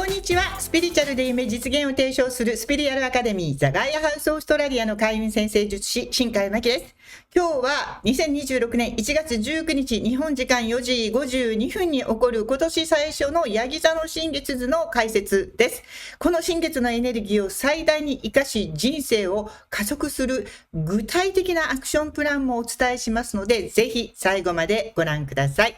こんにちは。スピリチュアルで夢実現を提唱するスピリアルアカデミーザガイアハウスオーストラリアの開運先生術師新海真希です。今日は2026年1月19日日本時間4時52分に起こる今年最初のヤギ座の新月図の解説です。この新月のエネルギーを最大に活かし人生を加速する具体的なアクションプランもお伝えしますので、ぜひ最後までご覧ください。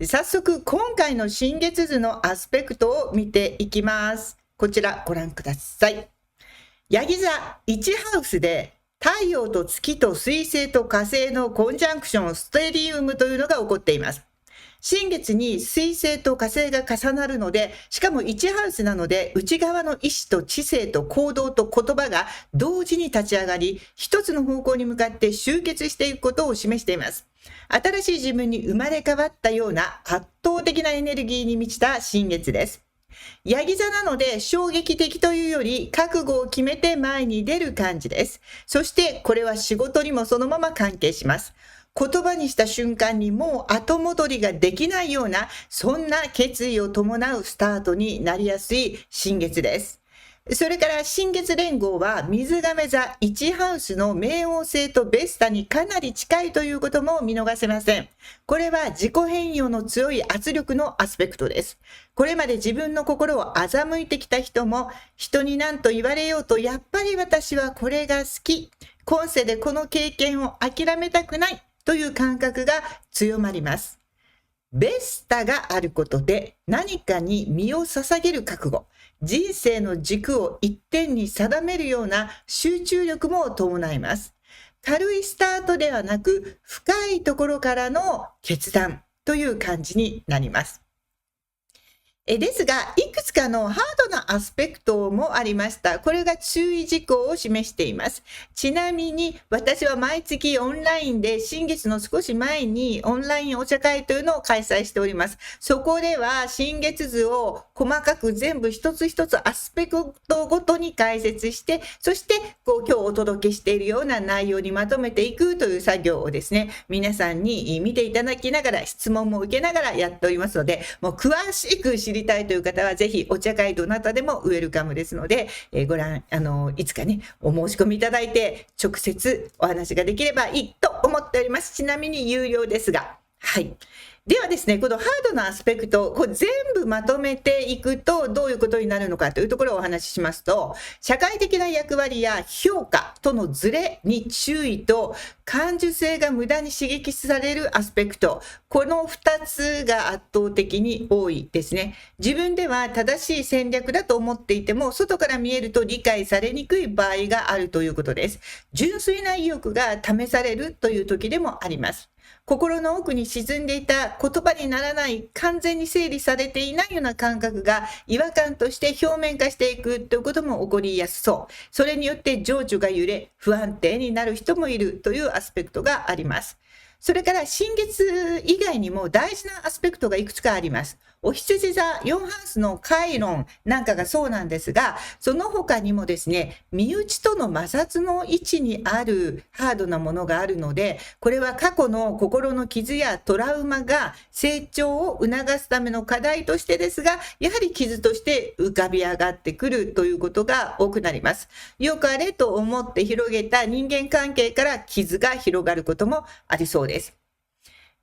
早速今回の新月図のアスペクトを見ていきます。こちらご覧ください。ヤギ座1ハウスで太陽と月と水星と火星のコンジャンクションステリウムというのが起こっています。新月に水星と火星が重なるので、しかも1ハウスなので内側の意志と知性と行動と言葉が同時に立ち上がり、一つの方向に向かって集結していくことを示しています。新しい自分に生まれ変わったような圧倒的なエネルギーに満ちた新月です。ヤギ座なので衝撃的というより覚悟を決めて前に出る感じです。そしてこれは仕事にもそのまま関係します。言葉にした瞬間にもう後戻りができないような、そんな決意を伴うスタートになりやすい新月です。それから新月連合は水亀座1ハウスの冥王星とベスタにかなり近いということも見逃せません。これは自己変容の強い圧力のアスペクトです。これまで自分の心を欺いてきた人も、人に何と言われようとやっぱり私はこれが好き、今世でこの経験を諦めたくないという感覚が強まります。ベスタがあることで何かに身を捧げる覚悟、人生の軸を一点に定めるような集中力も伴います。軽いスタートではなく深いところからの決断という感じになります。ですが、いくつかのハードなアスペクトもありました。これが注意事項を示しています。ちなみに、私は毎月オンラインで新月の少し前にオンラインお茶会というのを開催しております。そこでは新月図を細かく全部一つ一つアスペクトごとに解説して、そして今日お届けしているような内容にまとめていくという作業をですね、皆さんに見ていただきながら質問も受けながらやっておりますので、もう詳しく知りたいという方はぜひお茶会どなたでもウェルカムですので、ご覧いつかねお申し込みいただいて直接お話ができればいいと思っております。ちなみに有料ですが、はい。ではですね、このハードなアスペクトを全部まとめていくとどういうことになるのかというところをお話ししますと、社会的な役割や評価とのズレに注意と感受性が無駄に刺激されるアスペクト、この2つが圧倒的に多いですね。自分では正しい戦略だと思っていても外から見えると理解されにくい場合があるということです。純粋な意欲が試されるという時でもあります。心の奥に沈んでいた言葉にならない完全に整理されていないような感覚が違和感として表面化していくということも起こりやすそう。それによって情緒が揺れ不安定になる人もいるというアスペクトがあります。それから新月以外にも大事なアスペクトがいくつかあります。お羊座4ハウスのカイロンなんかがそうなんですが、その他にもですね、身内との摩擦の位置にあるハードなものがあるので、これは過去の心の傷やトラウマが成長を促すための課題としてですが、やはり傷として浮かび上がってくるということが多くなります。よかれと思って広げた人間関係から傷が広がることもありそうです。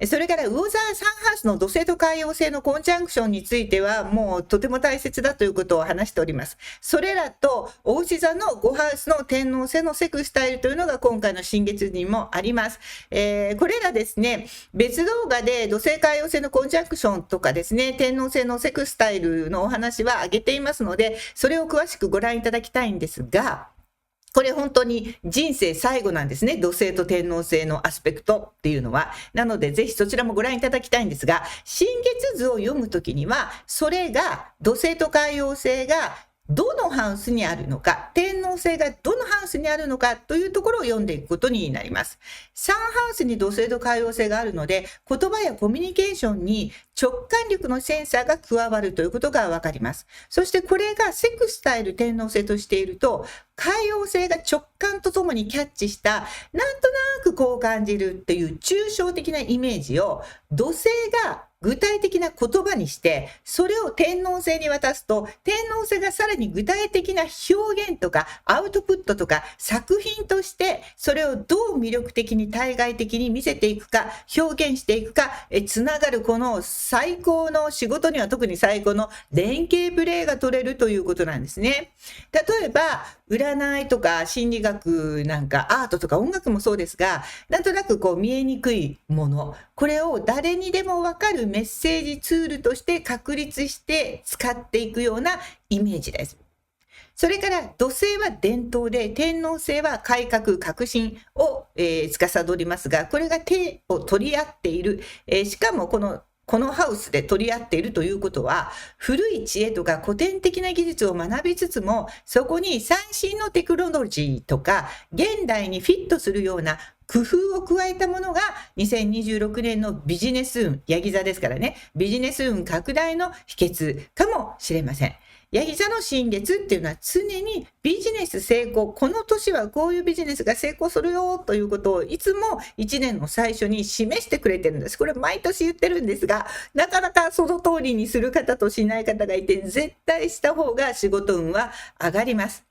それから魚座3ハウスの土星と海王星のコンジャンクションについてはもうとても大切だということを話しております。それらと牡牛座の5ハウスの天王星のセクスタイルというのが今回の新月にもあります。これらですね、別動画で土星海王星のコンジャンクションとかですね、天王星のセクスタイルのお話は挙げていますので、それを詳しくご覧いただきたいんですが、これ本当に人生最後なんですね。土星と天王星のアスペクトっていうのは。なのでぜひそちらもご覧いただきたいんですが、新月図を読むときには、それが土星と海王星がどのハウスにあるのか、天王星がどのハウスにあるのかというところを読んでいくことになります。3ハウスに土星と海王星があるので、言葉やコミュニケーションに直感力のセンサーが加わるということがわかります。そしてこれがセクスタイル天王星としていると、海王星が直感とともにキャッチした、なんとなくこう感じるっていう抽象的なイメージを土星が具体的な言葉にして、それを天王星に渡すと、天王星がさらに具体的な表現とかアウトプットとか作品として、それをどう魅力的に対外的に見せていくか、表現していくか、つながるこの最高の仕事には特に最高の連携プレーが取れるということなんですね。例えば、占いとか心理学なんかアートとか音楽もそうですが、なんとなく見えにくいもの、これを誰にでもわかるメッセージツールとして確立して使っていくようなイメージです。それから土星は伝統で、天王星は改革革新を、司りますが、これが手を取り合っている、しかもこのハウスで取り合っているということは、古い知恵とか古典的な技術を学びつつも、そこに最新のテクノロジーとか現代にフィットするような工夫を加えたものが2026年のビジネス運、ヤギ座ですからね、ビジネス運拡大の秘訣かもしれません。ヤギ座の新月っていうのは常にビジネス成功、この年はこういうビジネスが成功するよということをいつも1年の最初に示してくれてるんです。これ毎年言ってるんですが、なかなかその通りにする方としない方がいて、絶対した方が仕事運は上がります。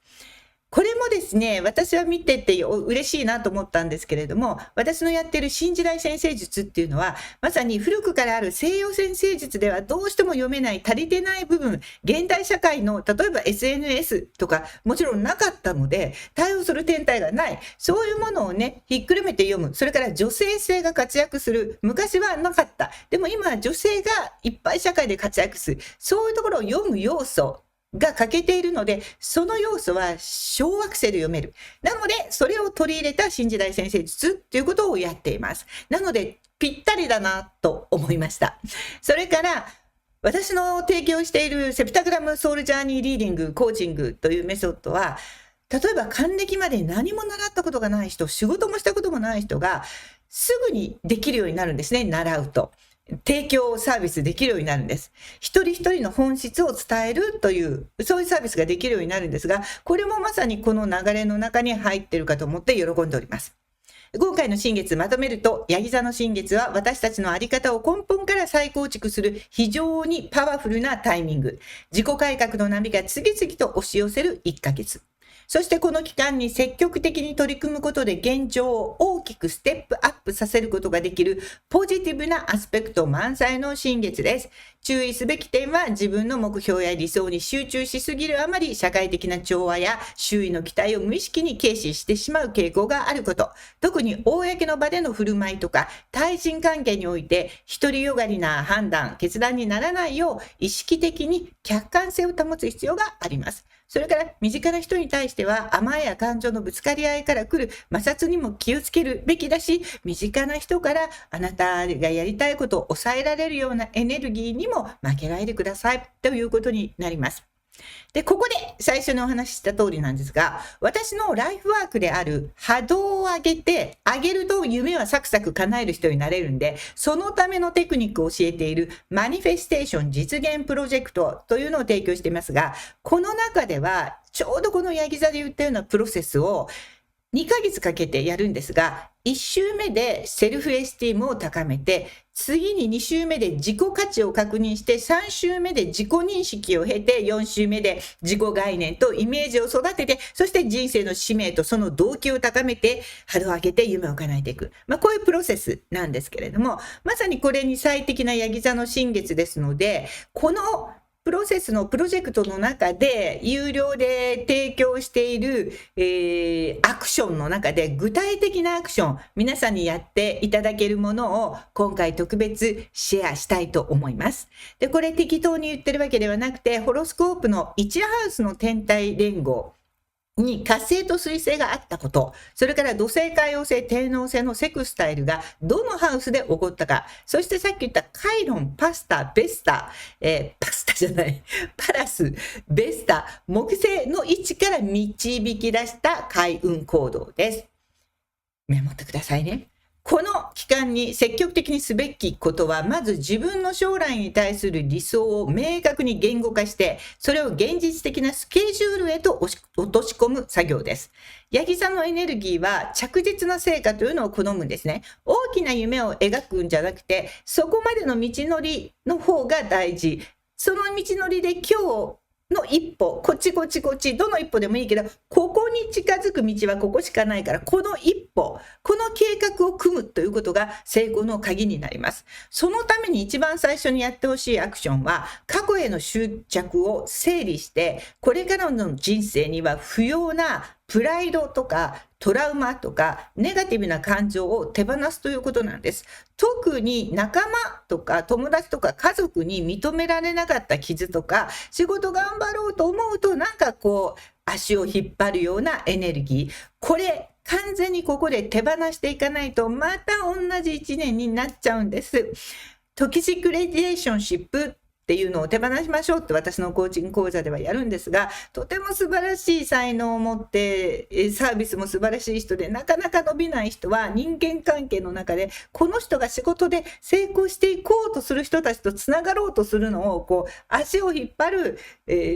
これもですね、私は見てて嬉しいなと思ったんですけれども、私のやってる新時代占星術っていうのは、まさに古くからある西洋占星術ではどうしても読めない、足りてない部分、現代社会の例えば SNS とかもちろんなかったので、対応する天体がない、そういうものをね、ひっくるめて読む。それから女性性が活躍する。昔はなかった。でも今女性がいっぱい社会で活躍する。そういうところを読む要素が欠けているので、その要素は小惑星で読める。なので、それを取り入れた新時代占星術ということをやっています。なので、ぴったりだなと思いました。それから、私の提供しているセプタグラムソウルジャーニーリーディング、コーチングというメソッドは、例えば還暦まで何も習ったことがない人、仕事もしたこともない人が、すぐにできるようになるんですね、習うと。提供サービスできるようになるんです。一人一人の本質を伝えるという、そういうサービスができるようになるんですが、これもまさにこの流れの中に入っているかと思って喜んでおります。今回の新月まとめると、ヤギ座の新月は私たちの在り方を根本から再構築する非常にパワフルなタイミング。自己改革の波が次々と押し寄せる1ヶ月。そしてこの期間に積極的に取り組むことで現状を大きくステップアップさせることができるポジティブなアスペクト満載の新月です。注意すべき点は自分の目標や理想に集中しすぎるあまり社会的な調和や周囲の期待を無意識に軽視してしまう傾向があること。特に公の場での振る舞いとか対人関係において独りよがりな判断、決断にならないよう意識的に客観性を保つ必要があります。それから身近な人に対しては甘えや感情のぶつかり合いから来る摩擦にも気をつけるべきだし、身近な人からあなたがやりたいことを抑えられるようなエネルギーにも負けないでくださいということになります。で、ここで最初にお話しした通りなんですが、私のライフワークである波動を上げると夢はサクサク叶える人になれるんで、そのためのテクニックを教えているマニフェステーション実現プロジェクトというのを提供していますが、この中ではちょうどこのヤギ座で言ったようなプロセスを2ヶ月かけてやるんですが、1週目でセルフエスティームを高めて、次に2週目で自己価値を確認して、3週目で自己認識を経て、4週目で自己概念とイメージを育てて、そして人生の使命とその動機を高めて、波動を上げて夢を叶えていく。こういうプロセスなんですけれども、まさにこれに最適なヤギ座の新月ですので、このプロセスのプロジェクトの中で有料で提供している、アクションの中で具体的なアクション、皆さんにやっていただけるものを今回特別シェアしたいと思います。で、これ適当に言ってるわけではなくて、ホロスコープの1ハウスの天体連合に火星と水星があったこと、それから土星、海王星、天王星のセクスタイルがどのハウスで起こったか、そしてさっき言ったカイロン、パスタ、ベスタ、パラス、ベスタ、木星の位置から導き出した開運行動です。メモってくださいね。この期間に積極的にすべきことは、まず自分の将来に対する理想を明確に言語化して、それを現実的なスケジュールへと落とし込む作業です。ヤギ座のエネルギーは着実な成果というのを好むんですね。大きな夢を描くんじゃなくて、そこまでの道のりの方が大事。その道のりで今日の一歩、こっち、どの一歩でもいいけど、ここに近づく道はここしかないから、この一歩、この計画を組むということが成功の鍵になります。そのために一番最初にやってほしいアクションは、過去への執着を整理して、これからの人生には不要なプライドとかトラウマとかネガティブな感情を手放すということなんです。特に仲間とか友達とか家族に認められなかった傷とか、仕事頑張ろうと思うとなんか足を引っ張るようなエネルギー、これ完全にここで手放していかないとまた同じ1年になっちゃうんです。トキシックレディエーションシップっていうのを手放しましょうって私のコーチング講座ではやるんですが、とても素晴らしい才能を持ってサービスも素晴らしい人でなかなか伸びない人は、人間関係の中でこの人が仕事で成功していこうとする人たちとつながろうとするのを足を引っ張る、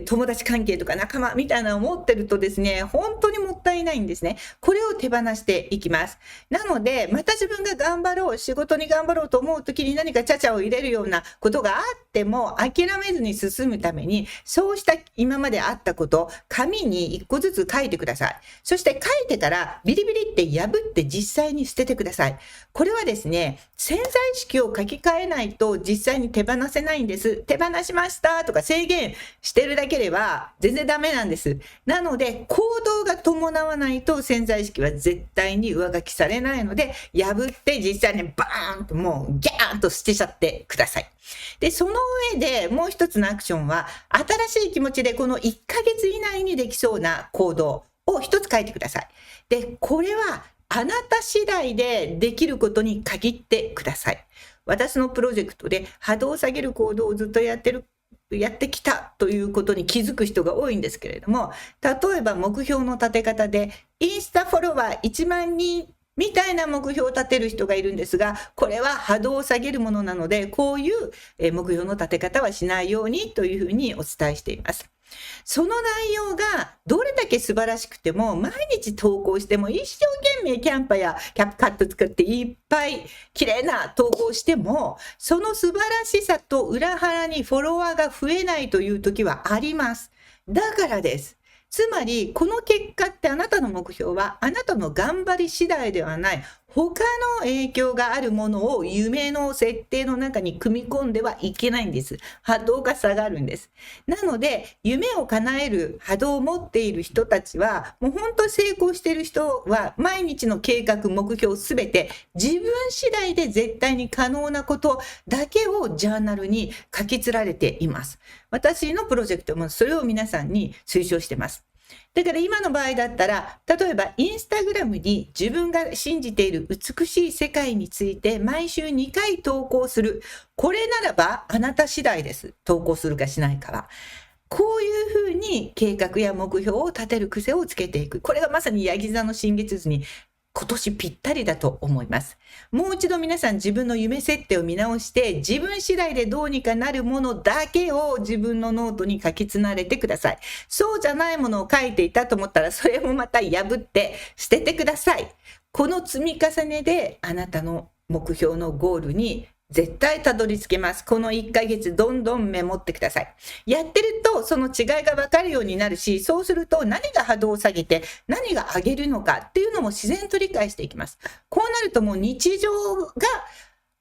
友達関係とか仲間みたいなのを持ってるとですね、本当にもったいないんですね。これを手放していきます。なのでまた自分が頑張ろう、仕事に頑張ろうと思う時に何かちゃちゃを入れるようなことがあっても諦めずに進むために、そうした今まであったこと紙に一個ずつ書いてください。そして書いてからビリビリって破って実際に捨ててください。これはですね、潜在意識を書き換えないと実際に手放せないんです。手放しましたとか制限してるだけでは全然ダメなんです。なので行動が伴わないと潜在意識は絶対に上書きされないので、破って実際にバーンともうギャーンと捨てちゃってください。で、その上でもう一つのアクションは、新しい気持ちでこの1ヶ月以内にできそうな行動を一つ書いてください。で、これはあなた次第でできることに限ってください。私のプロジェクトで波動を下げる行動をずっとやってきたということに気づく人が多いんですけれども、例えば目標の立て方で、インスタフォロワー1万人みたいな目標を立てる人がいるんですが、これは波動を下げるものなので、こういう目標の立て方はしないようにというふうにお伝えしています。その内容がどれだけ素晴らしくても、毎日投稿しても、一生懸命キャンパやキャップカット作っていっぱい綺麗な投稿しても、その素晴らしさと裏腹にフォロワーが増えないという時はあります。だからです。つまりこの結果って、あなたの目標はあなたの頑張り次第ではない、他の影響があるものを夢の設定の中に組み込んではいけないんです。波動が下がるんです。なので夢を叶える波動を持っている人たちは、もう本当に成功している人は毎日の計画目標すべて自分次第で絶対に可能なことだけをジャーナルに書き連れています。私のプロジェクトもそれを皆さんに推奨してます。だから今の場合だったら、例えばインスタグラムに自分が信じている美しい世界について毎週2回投稿する。これならばあなた次第です。投稿するかしないかは。こういうふうに計画や目標を立てる癖をつけていく。これがまさにヤギ座の新月図に今年ぴったりだと思います。もう一度皆さん自分の夢設定を見直して、自分次第でどうにかなるものだけを自分のノートに書き連ねてください。そうじゃないものを書いていたと思ったら、それもまた破って捨ててください。この積み重ねであなたの目標のゴールに絶対たどり着けます。この1ヶ月どんどんメモってください。やってるとその違いが分かるようになるし、そうすると何が波動を下げて何が上げるのかっていうのも自然と理解していきます。こうなるともう日常が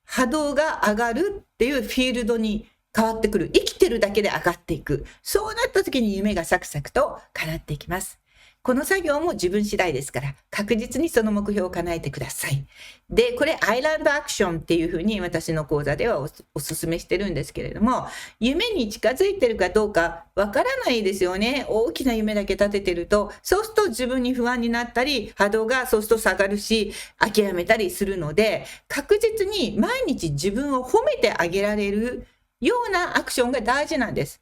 波動が上がるっていうフィールドに変わってくる。生きてるだけで上がっていく。そうなった時に夢がサクサクと叶っていきます。この作業も自分次第ですから、確実にその目標を叶えてください。で、これアイランドアクションっていうふうに私の講座ではお勧めしてるんですけれども、夢に近づいてるかどうかわからないですよね。大きな夢だけ立ててると、そうすると自分に不安になったり、波動がそうすると下がるし、諦めたりするので、確実に毎日自分を褒めてあげられるようなアクションが大事なんです。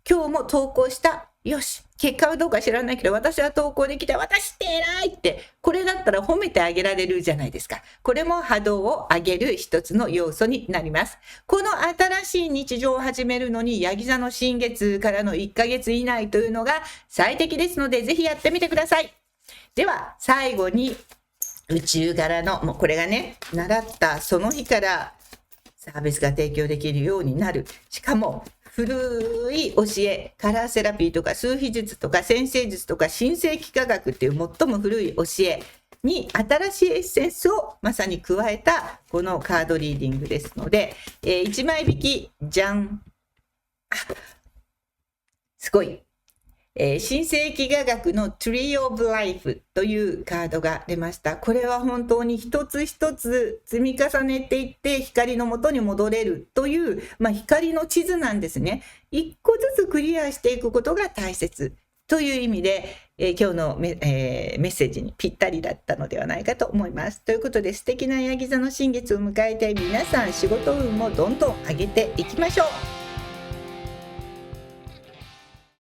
今日も投稿した。よし。結果はどうか知らないけど、私は投稿できた、私って偉いって、これだったら褒めてあげられるじゃないですか。これも波動を上げる一つの要素になります。この新しい日常を始めるのに、ヤギ座の新月からの1ヶ月以内というのが最適ですので、ぜひやってみてください。では、最後に、宇宙からの、もうこれがね、習ったその日からサービスが提供できるようになる。しかも、古い教え、カラーセラピーとか数秘術とか先生術とか新世紀科学っていう最も古い教えに新しいエッセンスをまさに加えたこのカードリーディングですので、1枚引き、じゃん。すごい。新世紀科学の Tree of Life というカードが出ました。これは本当に一つ一つ積み重ねていって光の元に戻れるという、光の地図なんですね。一個ずつクリアしていくことが大切という意味で、今日のメッセージにぴったりだったのではないかと思います。ということで素敵なヤギ座の新月を迎えて皆さん仕事運もどんどん上げていきましょう。